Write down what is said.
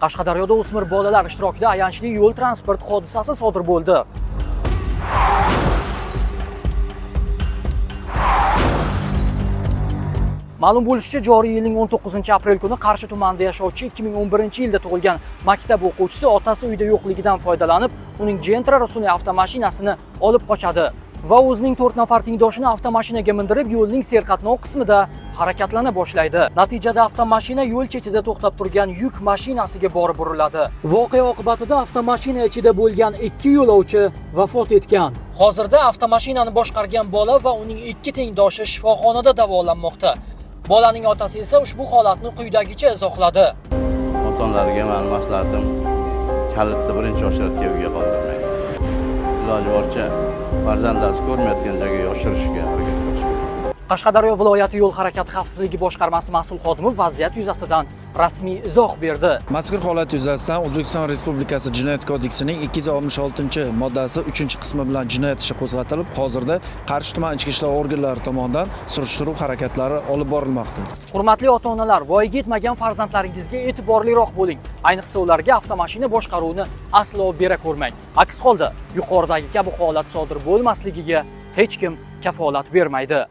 Qashqadaryoda o'smir bolalar ishtirokida ayanchli yo'l transport hodisasi sodir bo'ldi. Ma'lum bo'lishicha, joriy yilning 19-aprel kuni Qarshi tumanida yashovchi 2011-yilda tug'ilgan maktab o'quvchisi otasi uyda yo'qligidan foydalanib, uning Gentra rusumli avtomashinasini olib qochadi va o'zining 4 nafar tengdoshini avtomashinaga mindirib, yo'lning serqatnov qismida harakatlana boshlaydi. Natijada avtomashina yo'l chetida to'xtab turgan yuk mashinasiga borib uriladi. Voqea oqibatida avtomashina ichida bo'lgan 2 yo'lovchi vafot etgan. Hozirda avtomashinani boshqargan bola va uning 2 tengdoshi shifoxonada davolanmoqda. Bolaning otasi esa ushbu holatni quyidagicha izohladi. Ota-onalarga mening maslahatim, kalitni birinchi ochirib tevaga qoldirmang. Iloji boricha farzandlarni ko'rmayotgan joyga yoshirishga harakat qilish kerak. Qashqadaryo viloyati yo'l harakati xavfsizligi boshqarmasi mas'ul xodimi vaziyat yuzasidan rasmiy izoh berdi. Mazkur holat yuzasidan O'zbekiston Respublikasi Jinoyat kodeksining 266-moddasi 3-qismi bilan jinoyat ishi qo'zg'atilib, hozirda Qarshi tuman ichki ishlar organlari tomonidan surishtiruv harakatlari olib borilmoqda. Hurmatli ota-onalar, voyaga yetmagan farzandlaringizga e'tiborliroq bo'ling. Ayniqsa ularga avtomashina boshqaruvini aslo bera ko'rmang. Aks holda yuqoridagi kabi holat sodir bo'lmasligiga hech kim kafolat bermaydi.